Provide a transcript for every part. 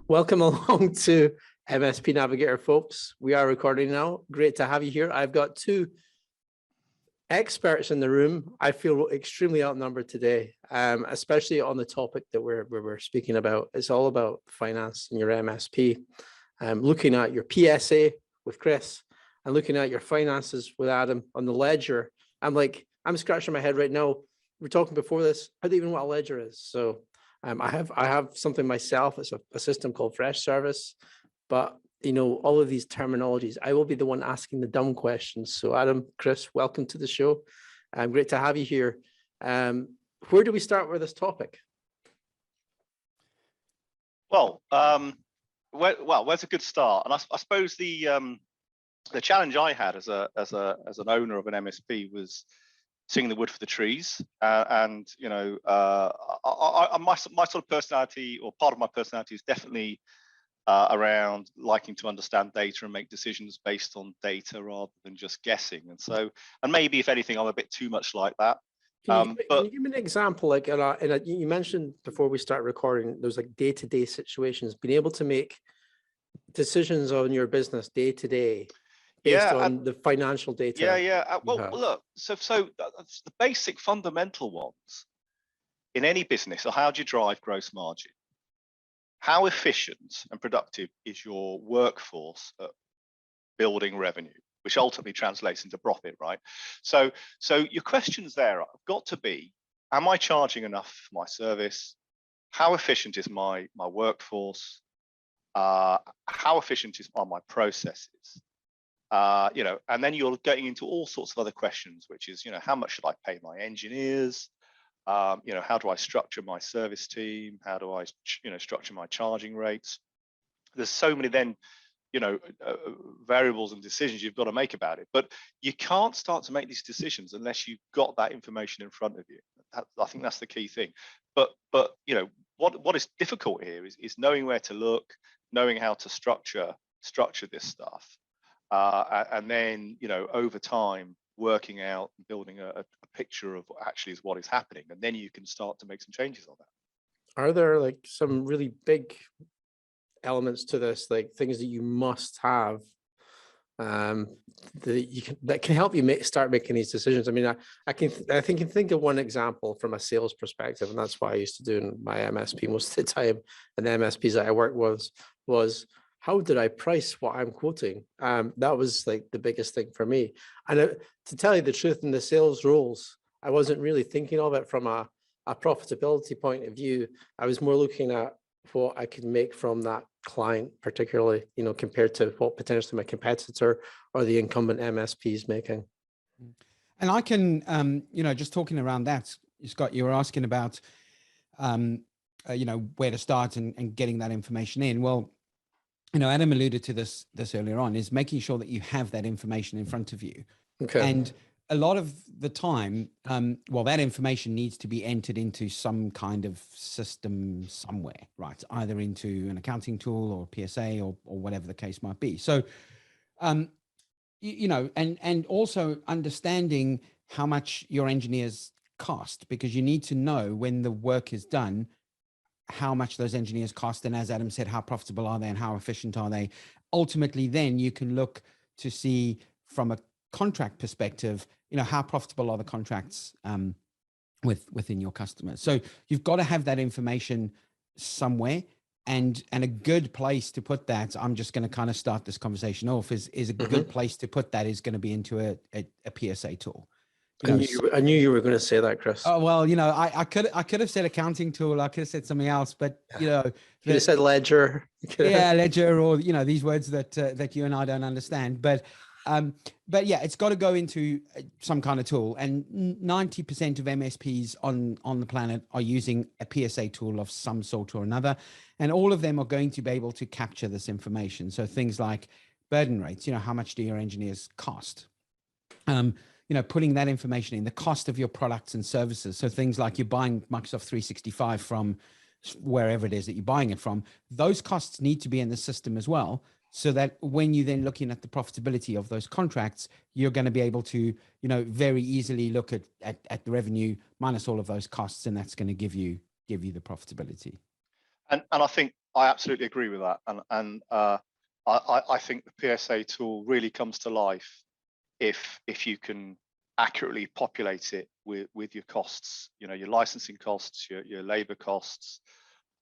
Welcome along to MSP Navigator, folks. We are recording now. Great to have you here. I've got two experts in the room. I feel extremely outnumbered today, especially on the topic that we're speaking about. It's all about finance and your MSP. Looking at your PSA with Chris and looking at your finances with Adam on the ledger. I'm scratching my head right now. We're talking before this. I don't even know what a ledger is. So I have something myself. It's a system called Fresh Service, but all of these terminologies, I will be the one asking the dumb questions. So Adam, Chris, welcome to the show. Great to have you here. Where do we start with this topic? Well, where's a good start? And I suppose the challenge I had as an owner of an MSP was seeing the wood for the trees, my sort of personality, or part of my personality, is definitely around liking to understand data and make decisions based on data rather than just guessing. And maybe if anything, I'm a bit too much like that. Can you give me an example? Like you mentioned before we start recording, there's like day-to-day situations, being able to make decisions on your business day to day. Based on the financial data. Well, look, so the basic fundamental ones in any business are: how do you drive gross margin? How efficient and productive is your workforce at building revenue, which ultimately translates into profit, right? So your questions there have got to be: am I charging enough for my service? How efficient is my workforce? How efficient are my processes? And then you're getting into all sorts of other questions, which is, how much should I pay my engineers? How do I structure my service team? How do I, structure my charging rates? There's so many then, variables and decisions you've got to make about it. But you can't start to make these decisions unless you've got that information in front of you. I think that's the key thing. But what is difficult here is knowing where to look, knowing how to structure this stuff. And then, over time, working out and building a picture of what actually is what is happening. And then you can start to make some changes on that. Are there like some really big elements to this, like things that you must have that can help you start making these decisions? I mean, I can think of one example from a sales perspective, and that's what I used to do in my MSP most of the time. And the MSPs that I worked with was, how did I price what I'm quoting? That was like the biggest thing for me. And to tell you the truth, in the sales roles, I wasn't really thinking of it from a profitability point of view. I was more looking at what I could make from that client, particularly, compared to what potentially my competitor or the incumbent MSP is making. And I can, just talking around that, Scott, you were asking about, where to start and getting that information in. Well, Adam alluded to this earlier on, is making sure that you have that information in front of you. Okay. And a lot of the time, that information needs to be entered into some kind of system somewhere, right? Either into an accounting tool or PSA or whatever the case might be. So, and also understanding how much your engineers cost, because you need to know when the work is done, how much those engineers cost, and as Adam said, how profitable are they and how efficient are they? Ultimately, then you can look to see from a contract perspective, how profitable are the contracts within your customers. So you've got to have that information somewhere, and a good place to put that, I'm just going to kind of start this conversation off, is a good place to put that is going to be into a PSA tool. I knew you were going to say that, Chris. Oh, well, I could have said accounting tool. I could have said something else, but you could have said ledger. Yeah, ledger, or these words that you and I don't understand. But yeah, it's got to go into some kind of tool. And 90% of MSPs on the planet are using a PSA tool of some sort or another, and all of them are going to be able to capture this information. So things like burden rates. How much do your engineers cost? Putting that information in, the cost of your products and services. So things like you're buying Microsoft 365 from wherever it is that you're buying it from, those costs need to be in the system as well. So that when you're then looking at the profitability of those contracts, you're going to be able to, very easily look at the revenue minus all of those costs, and that's going to give you the profitability. And I think I absolutely agree with that. And I think the PSA tool really comes to life if you can accurately populate it with your costs, you know, your licensing costs, your labor costs,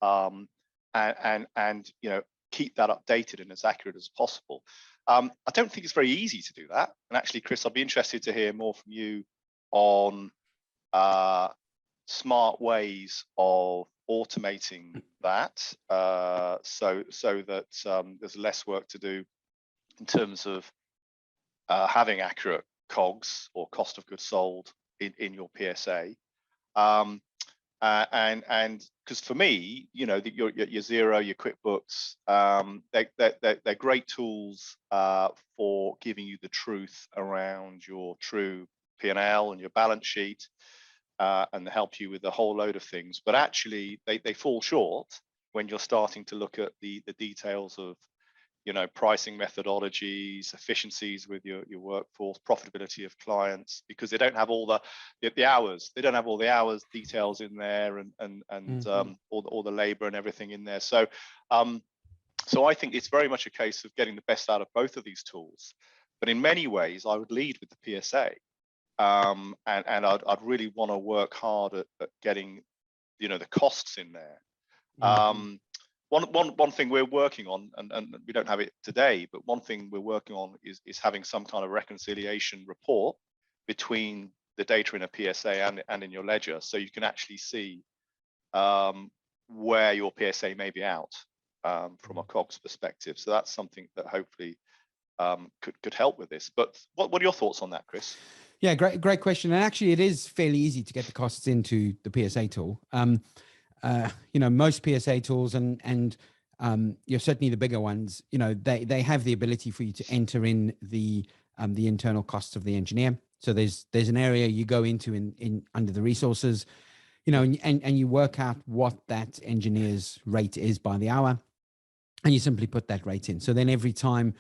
and you know, keep that updated and as accurate as possible. I don't think it's very easy to do that. And actually, Chris, I'd be interested to hear more from you on smart ways of automating that, so that there's less work to do in terms of having accurate COGS or cost of goods sold in your PSA. And because for me, you know, your Xero, your QuickBooks, they're great tools for giving you the truth around your true P&L and your balance sheet, and they help you with a whole load of things. But actually, they fall short when you're starting to look at the details of, you know, pricing methodologies, efficiencies with your workforce, profitability of clients, because they don't have all the hours. They don't have all the hours details in there, and all the labor and everything in there. So so I think it's very much a case of getting the best out of both of these tools. But in many ways, I would lead with the PSA, and I'd really want to work hard at getting, you know, the costs in there. One thing we're working on, and we don't have it today, but one thing we're working on is having some kind of reconciliation report between the data in a PSA and in your ledger, so you can actually see where your PSA may be out from a COGS perspective. So that's something that hopefully could help with this. But what are your thoughts on that, Chris? Yeah, great question. And actually, it is fairly easy to get the costs into the PSA tool. You know, most PSA tools and you're certainly the bigger ones, you know, they have the ability for you to enter in the internal costs of the engineer. So there's an area you go into in under the resources, you know, and you work out what that engineer's rate is by the hour, and you simply put that rate in. So then every time,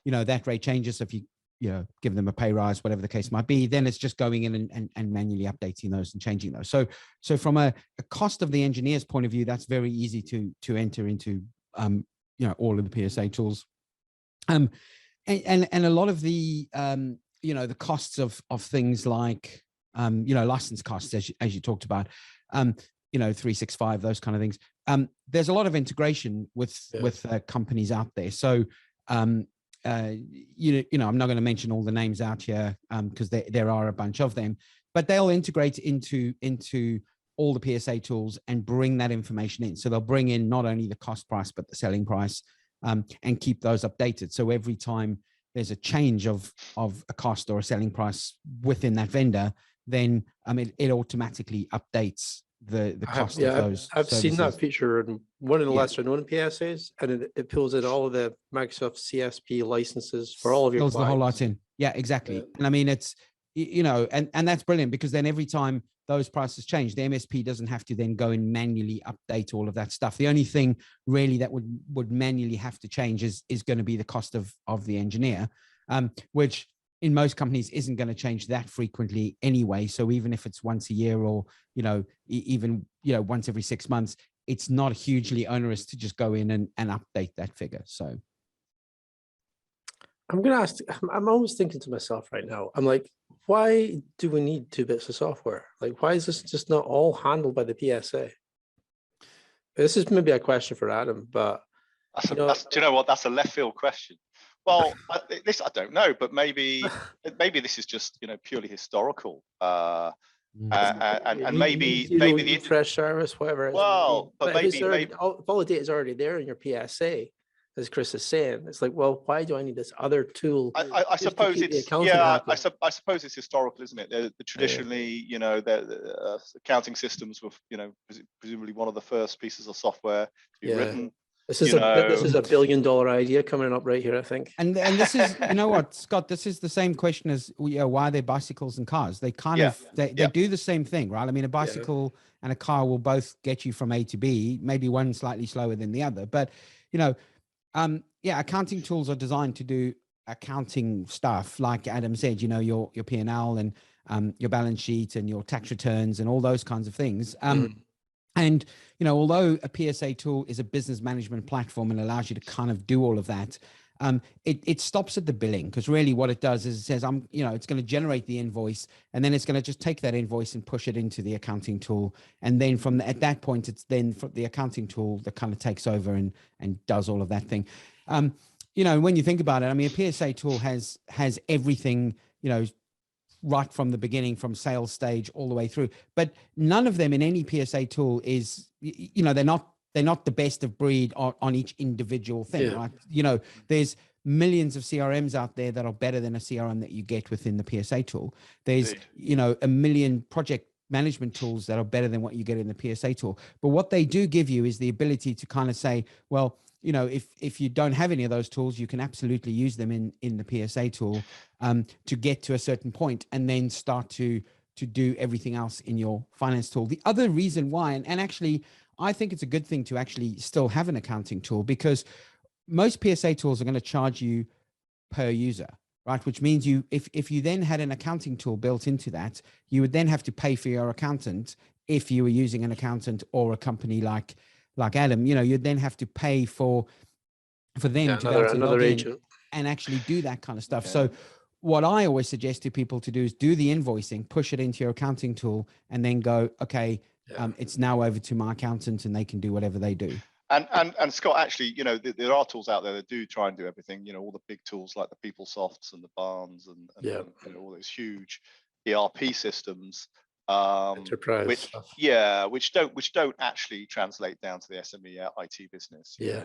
you know, that rate changes, if you know, give them a pay rise, whatever the case might be, then it's just going in and manually updating those and changing those. So from a cost of the engineer's point of view, that's very easy to enter into, you know, all of the PSA tools. And a lot of the, you know, the costs of things like, you know, license costs, as you talked about, you know, 365, those kind of things. There's a lot of integration with companies out there. So, you know, I'm not going to mention all the names out here because there are a bunch of them, but they'll integrate into all the PSA tools and bring that information in. So they'll bring in not only the cost price, but the selling price, and keep those updated. So every time there's a change of a cost or a selling price within that vendor, then it automatically updates the cost of those. I've services. seen that feature in one of the lesser known PSAs, and it pulls in all of the Microsoft CSP licenses for all of your Pulls clients. the whole lot in. Yeah, exactly. And I mean, it's, you know, and that's brilliant, because then every time those prices change, the MSP doesn't have to then go and manually update all of that stuff. The only thing really that would manually have to change is going to be the cost of the engineer, which in most companies isn't going to change that frequently anyway. So even if it's once a year, or, you know, even, you know, once every 6 months, it's not hugely onerous to just go in and update that figure. So I'm going to ask, I'm always thinking to myself right now, I'm like, why do we need 2 bits of software? Like, why is this just not all handled by the PSA? This is maybe a question for Adam, but do you know what? That's a left field question. Well, I don't know, but maybe this is just, you know, purely historical, and maybe the fresh service, whatever. Well, but maybe if all the data is already there in your PSA, as Chris is saying, it's like, well, why do I need this other tool? I suppose it's I suppose it's historical, isn't it? The traditionally, you know, the accounting systems were, you know, presumably one of the first pieces of software to be written. This is a $1 billion idea coming up right here, I think. And this is, you know what, Scott, this is the same question as, you know, why they're bicycles and cars. They kind of, they do the same thing, right? I mean, a bicycle and a car will both get you from A to B, maybe one slightly slower than the other. But, you know, accounting tools are designed to do accounting stuff, like Adam said, you know, your P&L and your balance sheet and your tax returns and all those kinds of things. And, you know, although a PSA tool is a business management platform and allows you to kind of do all of that, it stops at the billing, because really what it does is it says, it's going to generate the invoice, and then it's going to just take that invoice and push it into the accounting tool. And then at that point, it's then for the accounting tool that kind of takes over and does all of that thing. When you think about it, I mean, a PSA tool has everything, right from the beginning, from sales stage all the way through. But none of them in any PSA tool is, they're not the best of breed on each individual thing, right? There's millions of CRMs out there that are better than a CRM that you get within the PSA tool. There's, a million project management tools that are better than what you get in the PSA tool. But what they do give you is the ability to kind of say, well, if you don't have any of those tools, you can absolutely use them in the PSA tool to get to a certain point, and then start to do everything else in your finance tool. The other reason why, and actually, I think it's a good thing to actually still have an accounting tool, because most PSA tools are going to charge you per user, right? Which means if you then had an accounting tool built into that, you would then have to pay for your accountant. If you were using an accountant or a company like Adam, you'd then have to pay for them to be able to another log agent in and actually do that kind of stuff. So what I always suggest to people to do is do the invoicing, push it into your accounting tool, and then go, okay, it's now over to my accountant, and they can do whatever they do. And Scott, actually, there are tools out there that do try and do everything. All the big tools like the PeopleSofts and the Barnes and all those huge ERP systems. Enterprise which stuff. which don't actually translate down to the SME IT business. They're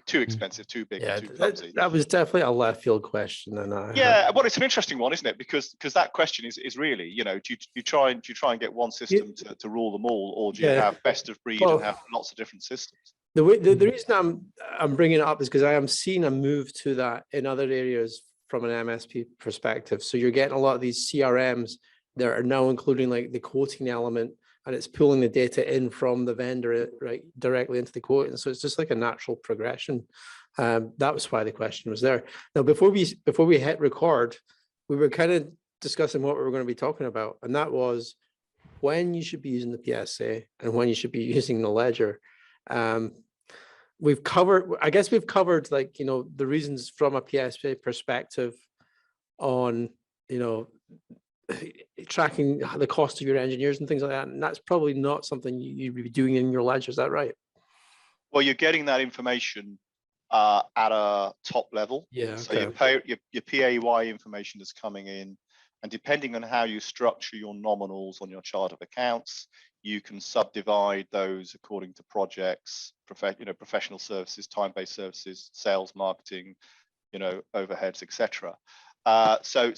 too expensive, too big, and too clumsy. That was definitely a left field question, and well, it's an interesting one, isn't it? Because that question is really, do you try and get one system to rule them all, or do you have best of breed and have lots of different systems? The reason I'm bringing it up is because I am seeing a move to that in other areas from an MSP perspective. So you're getting a lot of these CRMs that are now including like the quoting element, and it's pulling the data in from the vendor right directly into the quote. And so it's just like a natural progression. That was why the question was there. Now, before we hit record, we were kind of discussing what we were going to be talking about, and that was when you should be using the PSA and when you should be using the ledger. We've covered like, the reasons from a PSA perspective on, tracking the cost of your engineers and things like that. And that's probably not something you'd be doing in your ledger. Is that right? Well, you're getting that information at a top level. So your PAY information is coming in, and depending on how you structure your nominals on your chart of accounts, you can subdivide those according to projects, professional services, time-based services, sales, marketing, overheads, etc. So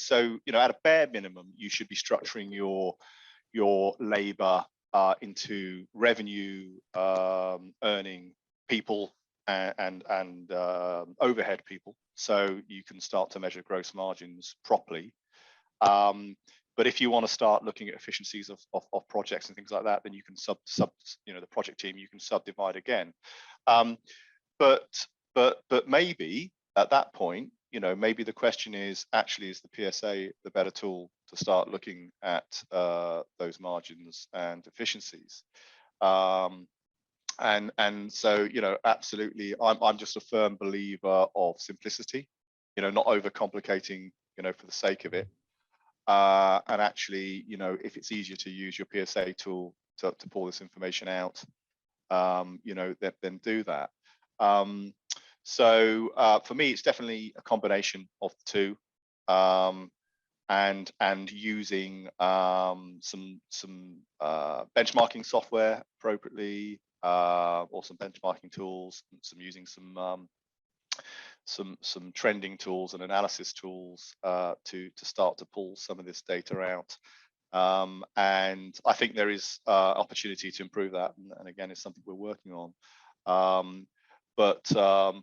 at a bare minimum, you should be structuring your labor into revenue earning people and overhead people, so you can start to measure gross margins properly. But if you want to start looking at efficiencies of projects and things like that, then you can the project team, you can subdivide again. But maybe at that point, maybe the question is actually, is the PSA the better tool to start looking at those margins and efficiencies? And so, absolutely, I'm just a firm believer of simplicity, not overcomplicating, for the sake of it. And actually, if it's easier to use your PSA tool to pull this information out, then do that. So for me, it's definitely a combination of the two, and using some benchmarking software appropriately, or some benchmarking tools, using some trending tools and analysis tools to start to pull some of this data out. And I think there is opportunity to improve that, and again, it's something we're working on. But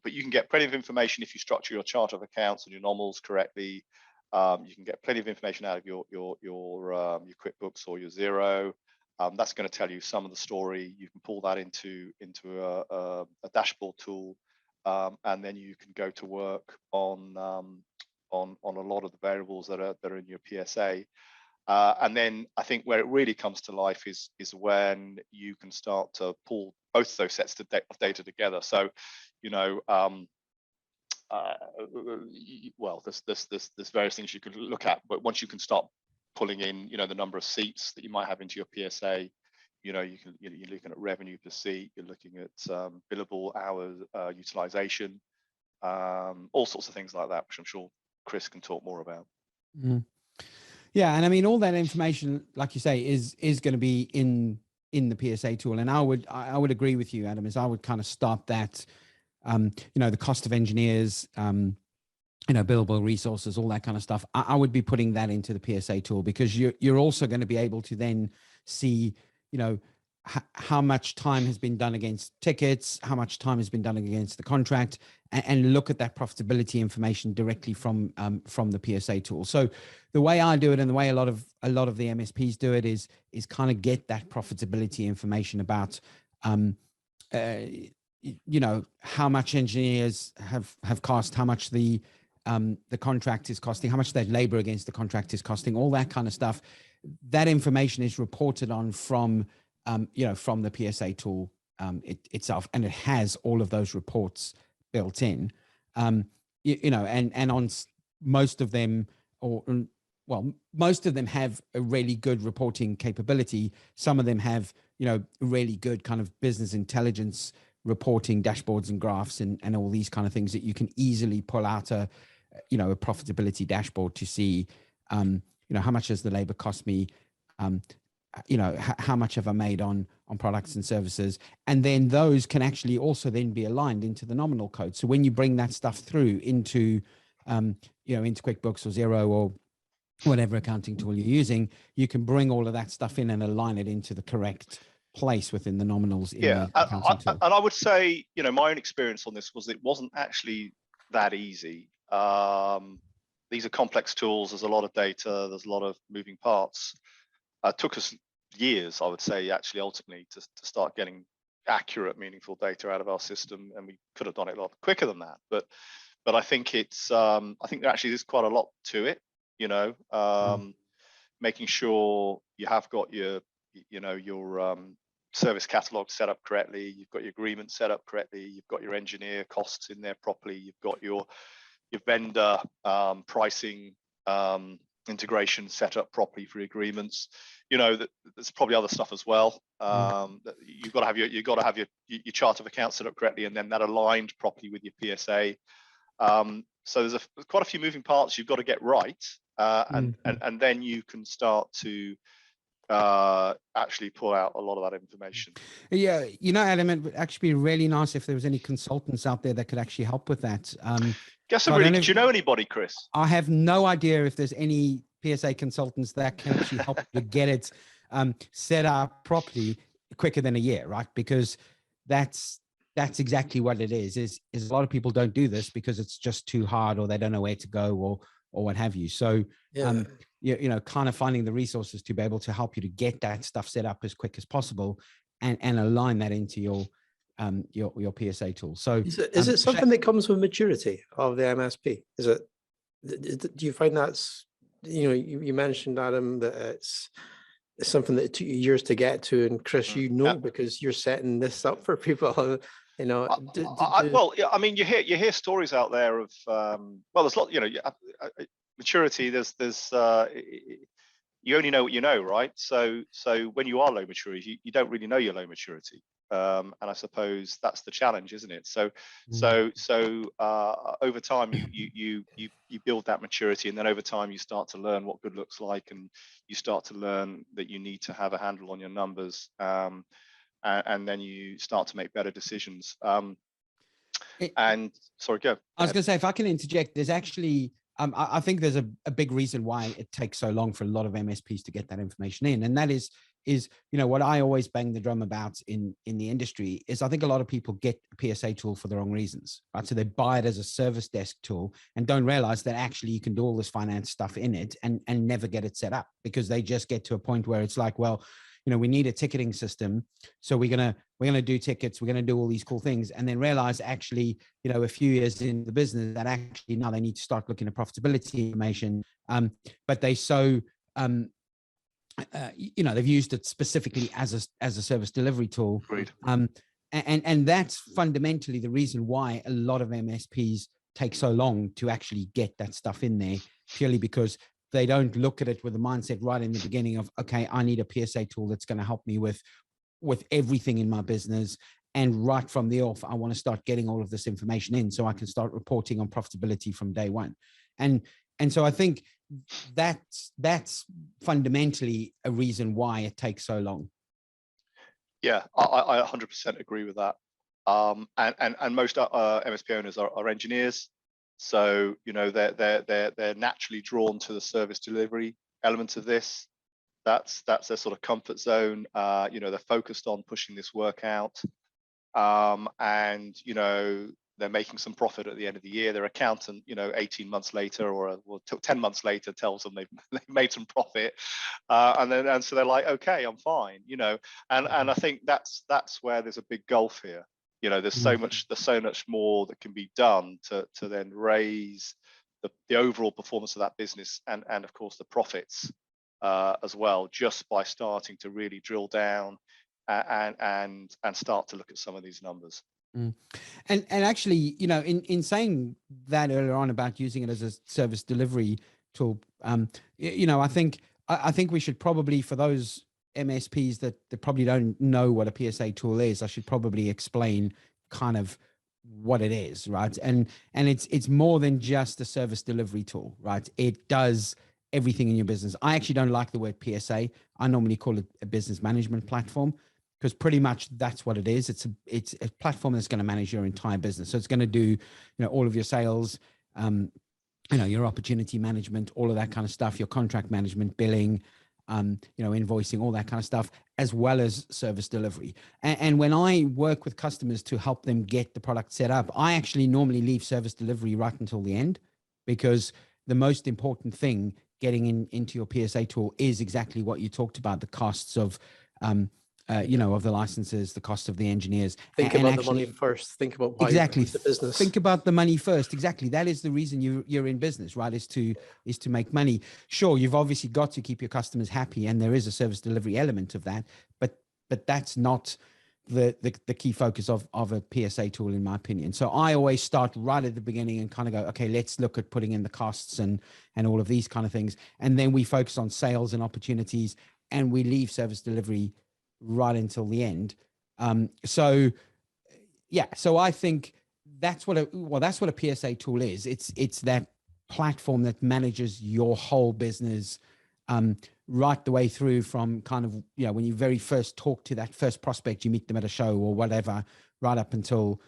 you can get plenty of information if you structure your chart of accounts and your nominals correctly. You can get plenty of information out of your QuickBooks or your Xero. That's going to tell you some of the story. You can pull that into a dashboard tool, and then you can go to work on a lot of the variables that are in your PSA. And then I think where it really comes to life is when you can start to pull both those sets of data together. So, you know, well, there's various things you could look at, but once you can start pulling in, you know, the number of seats that you might have into your PSA, you know, you're looking at revenue per seat, you're looking at billable hours utilization, all sorts of things like that, which I'm sure Chris can talk more about. Mm. Yeah, and I mean, all that information, like you say, is going to be in the PSA tool. And I would agree with you, Adam, is I would kind of start that, you know, the cost of engineers, you know, billable resources, all that kind of stuff. I would be putting that into the PSA tool, because you're also going to be able to then see, you know, how much time has been done against tickets, how much time has been done against the contract, and look at that profitability information directly from the PSA tool. So the way I do it, and the way a lot of the MSPs do it, is kind of get that profitability information about, you know, how much engineers have cost, how much the contract is costing, how much that labor against the contract is costing, all that kind of stuff. That information is reported on from, you know, from the PSA tool itself, and it has all of those reports built in, you know, and on most of them, well, most of them have a really good reporting capability. Some of them have, you know, really good kind of business intelligence reporting dashboards and graphs and all these kind of things that you can easily pull out a profitability dashboard to see, you know, how much does the labor cost me? You know, how much have I made on products and services? And then those can actually also then be aligned into the nominal code. So when you bring that stuff through into, you know, into QuickBooks or Xero or whatever accounting tool you're using, you can bring all of that stuff in and align it into the correct place within the nominals. And I would say, you know, my own experience on this was it wasn't actually that easy. These are complex tools. There's a lot of data. There's a lot of moving parts. It took us years, I would say, actually, ultimately, to start getting accurate, meaningful data out of our system, and we could have done it a lot quicker than that. But I think it's, I think there actually is quite a lot to it. You know, making sure you have got your, you know, your service catalog set up correctly. You've got your agreement set up correctly. You've got your engineer costs in there properly. You've got your vendor pricing integration set up properly for agreements. You know, there's probably other stuff as well. You've got to have your chart of accounts set up correctly, and then that aligned properly with your PSA. So there's quite a few moving parts you've got to get right, and then you can start to actually pull out a lot of that information. Yeah, you know, Adam, it would actually be really nice if there was any consultants out there that could actually help with that. Do you know anybody, Chris? I have no idea if there's any PSA consultants that can actually help you get it set up properly quicker than a year, right? Because that's exactly what it is a lot of people don't do this because it's just too hard, or they don't know where to go, or what have you. So yeah. You know, kind of finding the resources to be able to help you to get that stuff set up as quick as possible, and align that into your PSA tool. So is it something that comes with maturity of the MSP? Is it, do you find that's, you know, you mentioned, Adam, that it's something that it took you years to get to, and Chris, you know, because you're setting this up for people, you know. Well, yeah, I mean, you hear stories out there of, well, there's a lot, you know, maturity. There's you only know what you know, right? So when you are low maturity, you don't really know your low maturity. And I suppose that's the challenge, isn't it? So over time you build that maturity, and then over time you start to learn what good looks like, and you start to learn that you need to have a handle on your numbers, and then you start to make better decisions. And sorry, go. I was going to say, if I can interject, there's actually I think there's a big reason why it takes so long for a lot of MSPs to get that information in, and that is, you know, what I always bang the drum about in the industry is, I think a lot of people get a PSA tool for the wrong reasons, right? So they buy it as a service desk tool and don't realize that actually you can do all this finance stuff in it and never get it set up, because they just get to a point where it's like, well, you know, we need a ticketing system, so we're gonna do tickets, we're gonna do all these cool things, and then realize actually, you know, a few years in the business, that actually now they need to start looking at profitability information, but they so you know, they've used it specifically as a service delivery tool. Agreed. And that's fundamentally the reason why a lot of MSPs take so long to actually get that stuff in there, purely because they don't look at it with the mindset right in the beginning of, okay, I need a PSA tool that's going to help me with everything in my business. And right from the off, I want to start getting all of this information in so I can start reporting on profitability from day one. And so I think that's fundamentally a reason why it takes so long. Yeah, I 100% agree with that. And most MSP owners are engineers, so you know they're naturally drawn to the service delivery element of this. That's their sort of comfort zone. You know, they're focused on pushing this work out, and you know they're making some profit at the end of the year. Their accountant, you know, 18 months later or 10 months later tells them they've made some profit, and so they're like, okay, I'm fine, you know. And I think that's where there's a big gulf here. You know, there's so much more that can be done to then raise the overall performance of that business and of course the profits as well, just by starting to really drill down and start to look at some of these numbers. And actually, you know, in saying that earlier on about using it as a service delivery tool, you know, I think we should probably, for those MSPs that probably don't know what a PSA tool is, I should probably explain kind of what it is, right? And it's more than just a service delivery tool, right? It does everything in your business. I actually don't like the word PSA. I normally call it a business management platform, because pretty much that's what it is. It's a platform that's going to manage your entire business. So it's going to do, you know, all of your sales, you know, your opportunity management, all of that kind of stuff, your contract management, billing, you know, invoicing, all that kind of stuff, as well as service delivery. And when I work with customers to help them get the product set up, I actually normally leave service delivery right until the end, because the most important thing getting into your PSA tool is exactly what you talked about, the costs of, you know, of the licenses, the cost of the engineers. Think about the money first. Think about why exactly the business. Think about the money first. Exactly. That is the reason you're in business, right? Is to make money. Sure, you've obviously got to keep your customers happy, and there is a service delivery element of that, but that's not the key focus of a PSA tool, in my opinion. So I always start right at the beginning and kind of go, okay, let's look at putting in the costs and all of these kind of things, and then we focus on sales and opportunities, and we leave service delivery right until the end. So I think that's what a PSA tool is. It's that platform that manages your whole business, right the way through from kind of, you know, when you very first talk to that first prospect, you meet them at a show or whatever, right up until,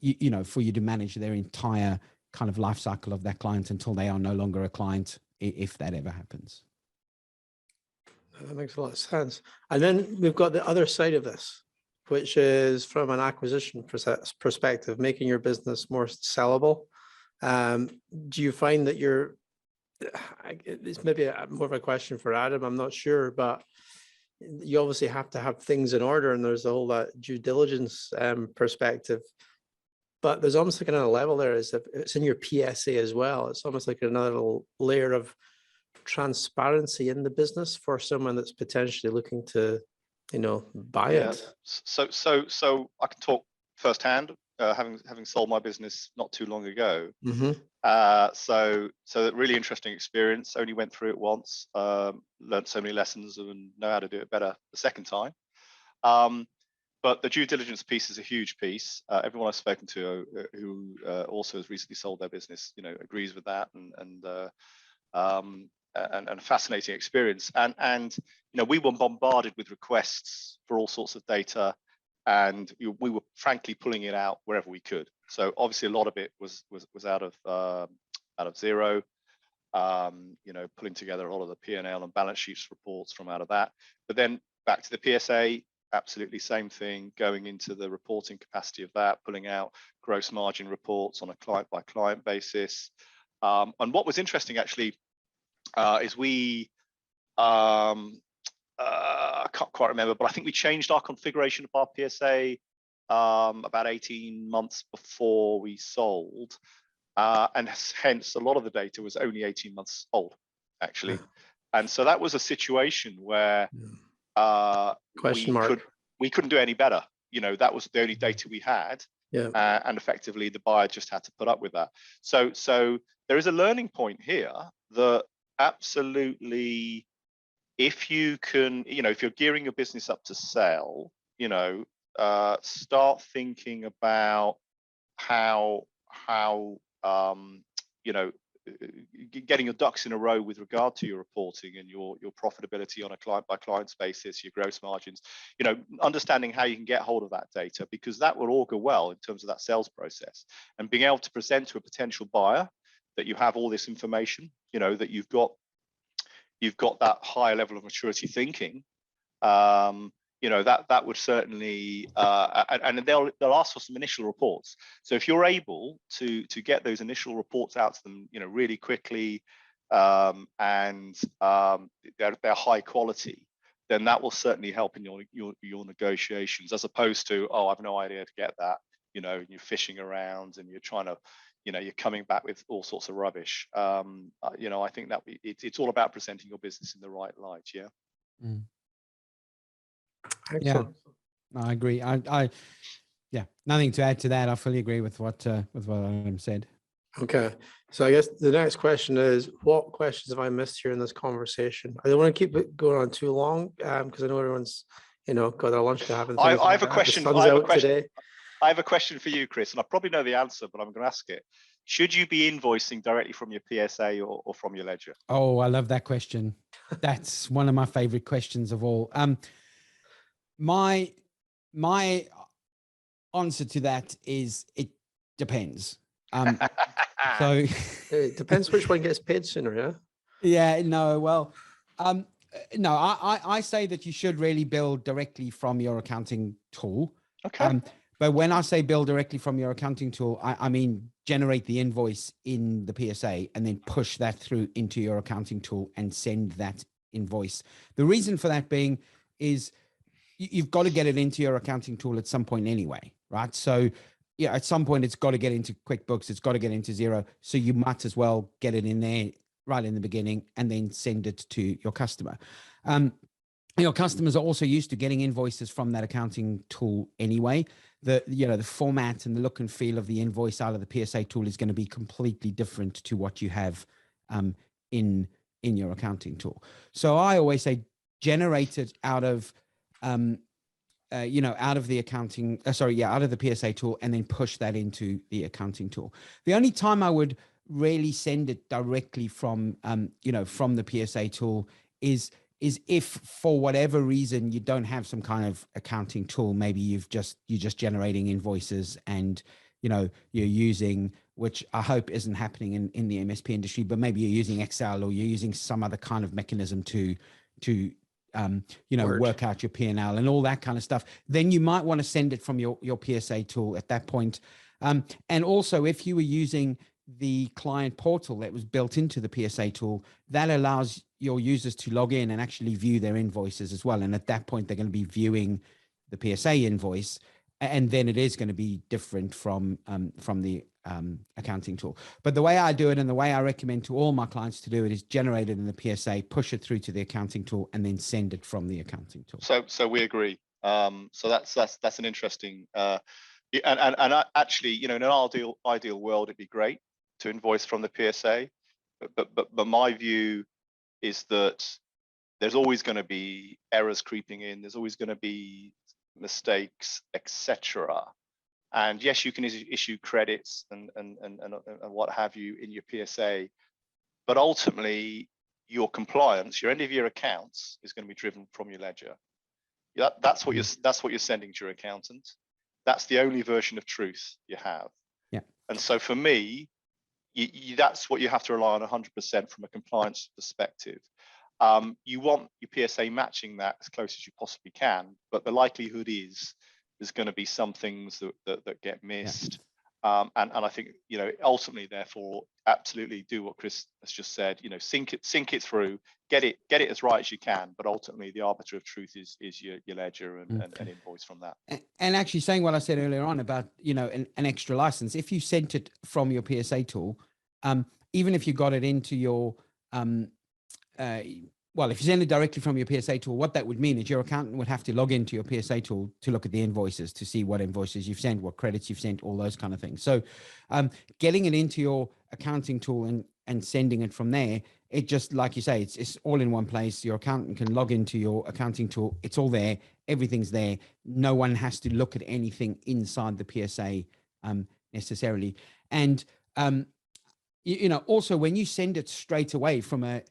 you know, for you to manage their entire kind of life cycle of that client until they are no longer a client, if that ever happens. That makes a lot of sense. And then we've got the other side of this, which is from an acquisition perspective, making your business more sellable. Do you find that it's maybe more of a question for Adam, I'm not sure, but you obviously have to have things in order, and there's a whole due diligence perspective. But there's almost like another level there, is that it's in your PSA as well. It's almost like another little layer of transparency in the business for someone that's potentially looking to, you know, buy it. So I can talk firsthand, having sold my business not too long ago. So a really interesting experience. Only went through it once, learned so many lessons and know how to do it better the second time. But the due diligence piece is a huge piece. Everyone I've spoken to who also has recently sold their business, you know, agrees with that, and a fascinating experience. And you know, we were bombarded with requests for all sorts of data, and we were frankly pulling it out wherever we could. So obviously a lot of it was out of zero. You know, pulling together all of the P&L and balance sheets reports from out of that. But then back to the PSA, absolutely same thing, going into the reporting capacity of that, pulling out gross margin reports on a client by client basis. And what was interesting actually is we, I can't quite remember, but I think we changed our configuration of our PSA about 18 months before we sold. And hence a lot of the data was only 18 months old, actually. And so that was a situation where we couldn't do any better. You know, that was the only data we had. Yeah. And effectively the buyer just had to put up with that. So there is a learning point here that absolutely, if you can, you know, if you're gearing your business up to sell, you know, start thinking about how you know, getting your ducks in a row with regard to your reporting and your profitability on a client by client basis, your gross margins, you know, understanding how you can get hold of that data, because that will augur well in terms of that sales process, and being able to present to a potential buyer that you have all this information, you know, that you've got that higher level of maturity thinking. You know, that would certainly, and they'll ask for some initial reports. So if you're able to get those initial reports out to them, you know, really quickly, and they're high quality, then that will certainly help in your negotiations, as opposed to, oh, I've no idea to get that. You know, you're fishing around and you're trying to, you know, you're coming back with all sorts of rubbish. You know, I think that it's all about presenting your business in the right light. Yeah. Mm. Excellent. Yeah, I agree. Yeah, nothing to add to that. I fully agree with what Adam said. Okay, so I guess the next question is, what questions have I missed here in this conversation? I don't want to keep it going on too long, because I know everyone's, you know, got their lunch to have. And I have a question. I have a question for you, Chris, and I probably know the answer, but I'm going to ask it. Should you be invoicing directly from your PSA or from your ledger? Oh, I love that question. That's one of my favorite questions of all. My answer to that is it depends. So it depends which one gets paid sooner. Yeah. Yeah. No. Well, no. I say that you should really bill directly from your accounting tool. Okay. But when I say bill directly from your accounting tool, I mean generate the invoice in the PSA and then push that through into your accounting tool and send that invoice. The reason for that being is you've got to get it into your accounting tool at some point anyway, right? So yeah, at some point it's got to get into QuickBooks, it's got to get into Xero. So you might as well get it in there right in the beginning and then send it to your customer. Your customers are also used to getting invoices from that accounting tool anyway. The format and the look and feel of the invoice out of the PSA tool is going to be completely different to what you have in your accounting tool. So I always say generate it out of out of the accounting, out of the PSA tool, and then push that into the accounting tool. The only time I would really send it directly from from the PSA tool is if for whatever reason you don't have some kind of accounting tool. Maybe you're just generating invoices and you're using, which I hope isn't happening in the MSP industry, but maybe you're using Excel or you're using some other kind of mechanism to work out your P&L and all that kind of stuff. Then you might want to send it from your PSA tool at that point. And also, if you were using the client portal that was built into the PSA tool, that allows your users to log in and actually view their invoices as well. And at that point, they're going to be viewing the PSA invoice, and then it is going to be different from the accounting tool. But the way I do it and the way I recommend to all my clients to do it is generate it in the PSA, push it through to the accounting tool, and then send it from the accounting tool. So we agree. So that's an interesting, and actually, in an ideal world, it'd be great to invoice from the PSA, but my view is that there's always going to be errors creeping in. There's always going to be mistakes, etc. And yes, you can issue credits and what have you in your PSA, but ultimately your compliance, your end of year accounts, is going to be driven from your ledger. That's what you're sending to your accountant. That's the only version of truth you have. Yeah. And so for me, that's what you have to rely on 100% from a compliance perspective. You want your PSA matching that as close as you possibly can, but the likelihood is there's going to be some things that get missed. Yeah. And I think, ultimately, therefore, absolutely do what Chris has just said, sync it through, get it as right as you can, but ultimately the arbiter of truth is your ledger and invoice from that. And actually saying what I said earlier on about, an extra license, if you sent it from your PSA tool, even if you got it into your well, if you send it directly from your PSA tool, what that would mean is your accountant would have to log into your PSA tool to look at the invoices, to see what invoices you've sent, what credits you've sent, all those kind of things. So getting it into your accounting tool and sending it from there, it just, like you say, it's all in one place. Your accountant can log into your accounting tool. It's all there. Everything's there. No one has to look at anything inside the PSA necessarily. And you know, also when you send it straight away from a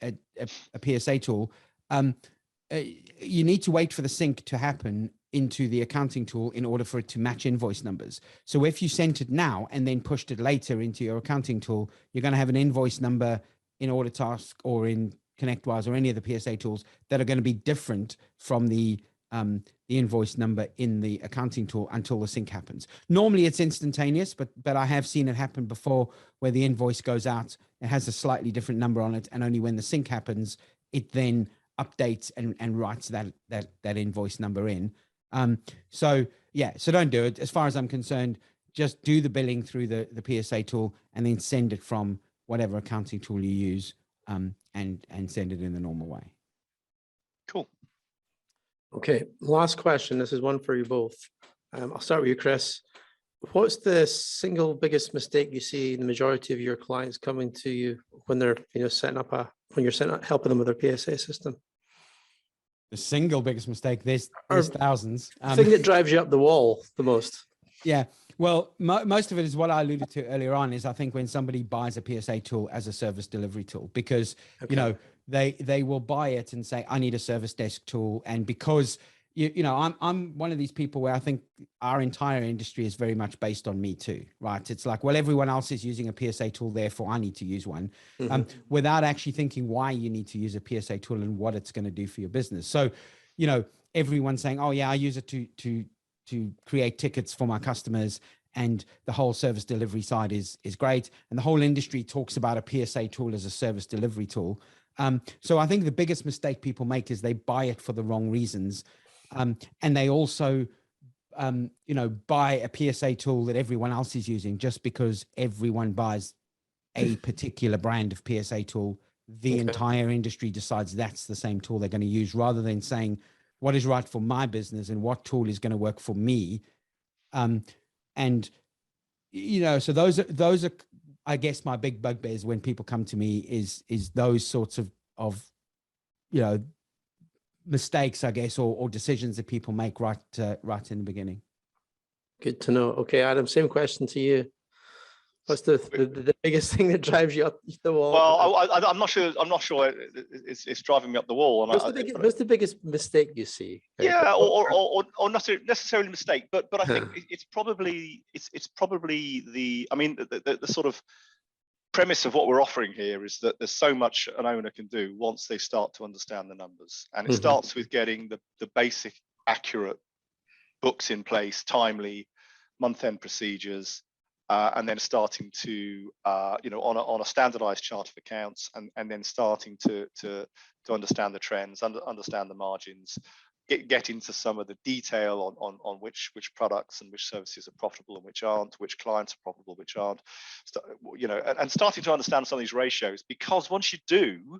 PSA tool, you need to wait for the sync to happen into the accounting tool in order for it to match invoice numbers. So if you sent it now and then pushed it later into your accounting tool, you're going to have an invoice number in Order Task or in ConnectWise or any of the PSA tools that are going to be different from the invoice number in the accounting tool until the sync happens. Normally it's instantaneous, but I have seen it happen before where the invoice goes out, it has a slightly different number on it, and only when the sync happens, it then updates and writes that invoice number in. So yeah, so don't do it. As far as I'm concerned, just do the billing through the PSA tool and then send it from whatever accounting tool you use, and send it in the normal way. Cool. Okay, last question. This is one for you both. I'll start with you, Chris. What's the single biggest mistake you see the majority of your clients coming to you when they're, when you're helping them with their PSA system? The single biggest mistake, there's thousands. Thing that drives you up the wall the most. Yeah, well, most of it is what I alluded to earlier on, is I think when somebody buys a PSA tool as a service delivery tool, because, you know, they will buy it and say, I need a service desk tool. And because, you know, I'm one of these people where I think our entire industry is very much based on me too, right? It's like, well, everyone else is using a PSA tool, therefore I need to use one, without actually thinking why you need to use a PSA tool and what it's going to do for your business. So, you know, everyone's saying, oh yeah, I use it to create tickets for my customers, and the whole service delivery side is great. And the whole industry talks about a PSA tool as a service delivery tool. So I think the biggest mistake people make is they buy it for the wrong reasons. And they also, you know, buy a PSA tool that everyone else is using just because everyone buys a particular brand of PSA tool. The entire industry decides that's the same tool they're going to use, rather than saying what is right for my business and what tool is going to work for me. And, you know, so those are, I guess, my big bugbears when people come to me is those sorts of, you know, mistakes, I guess, or decisions that people make right in the beginning. Good to know. Okay, Adam, same question to you. What's the biggest thing that drives you up the wall? Well, I'm not sure. It's driving me up the wall. What's the biggest mistake you see? Yeah, or not necessarily a mistake, but I think it's probably the. I mean, the sort of premise of what we're offering here is that there's so much an owner can do once they start to understand the numbers, and it starts with getting the basic, accurate books in place, timely month-end procedures. And then starting to, you know, on a standardized chart of accounts, and then starting to understand the trends, understand the margins, get into some of the detail on which products and which services are profitable and which aren't, which clients are profitable, which aren't, you know, and starting to understand some of these ratios. Because once you do,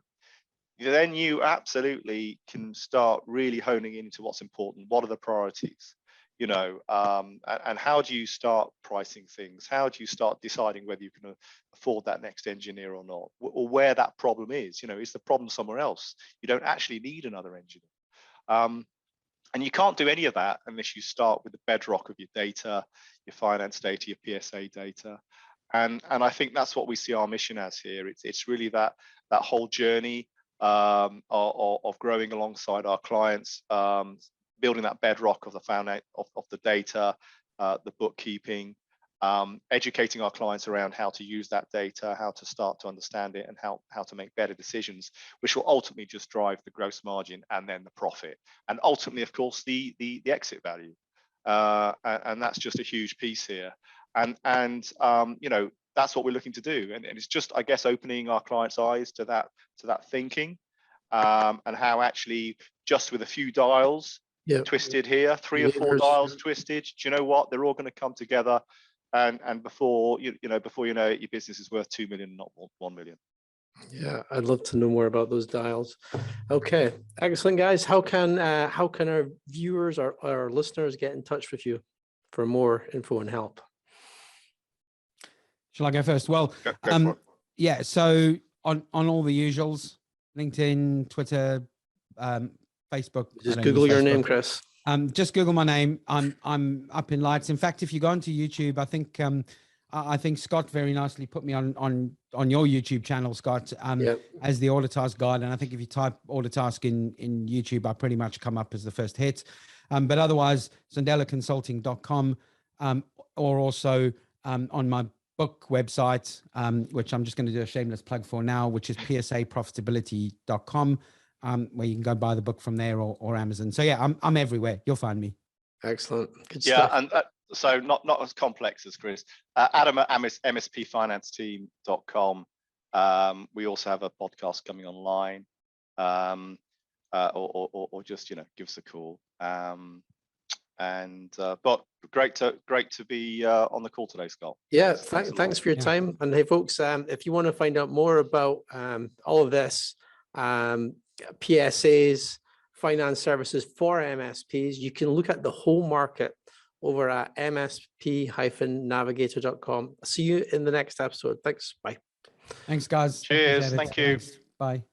then you absolutely can start really honing into what's important. What are the priorities? You know, and how do you start pricing things? How do you start deciding whether you can afford that next engineer or not, or where that problem is? You know, is the problem somewhere else? You don't actually need another engineer. And you can't do any of that unless you start with the bedrock of your data, your finance data, your PSA data. And I think that's what we see our mission as here. It's really that whole journey of growing alongside our clients, building that bedrock of the data, the bookkeeping, educating our clients around how to use that data, how to start to understand it, and how to make better decisions, which will ultimately just drive the gross margin and then the profit, and ultimately, of course, the exit value. And that's just a huge piece here. And you know, that's what we're looking to do. And it's just, I guess, opening our clients' eyes to that thinking, and how actually just with a few dials, twisted here, 3 or 4 dials twisted, do you know what? They're all going to come together, and before you know it, your business is worth 2 million, not 1 million. Yeah, I'd love to know more about those dials. Okay, excellent, guys. How can our viewers or our listeners get in touch with you for more info and help? Shall I go first? Well, Go for it. yeah. So on all the usuals, LinkedIn, Twitter, Facebook. Just I don't Google use your Facebook. name, Chris. Just Google my name. I'm up in lights. In fact, if you go onto YouTube, I think Scott very nicely put me on your YouTube channel, Scott, Yep. as the order task guide. And I think if you type order task in YouTube, I pretty much come up as the first hit. But otherwise, ZandelaConsulting.com, or also on my book website, which I'm just going to do a shameless plug for now, which is psaprofitability.com, where you can go buy the book from there, or Amazon. So yeah, I'm everywhere. You'll find me. Excellent. Good Yeah, stuff. and so not as complex as Chris. Adam at MSPFinanceTeam.com. We also have a podcast coming online, or just give us a call. But great to be on the call today, Scott. Yeah, Thanks a thanks lot. for your time. And hey, folks, if you want to find out more about all of this, PSAs, finance services for MSPs, you can look at the whole market over at msp-navigator.com. See you in the next episode. Thanks. Bye. Thanks, guys. Cheers. Appreciate it. Thank you. Thanks. Bye.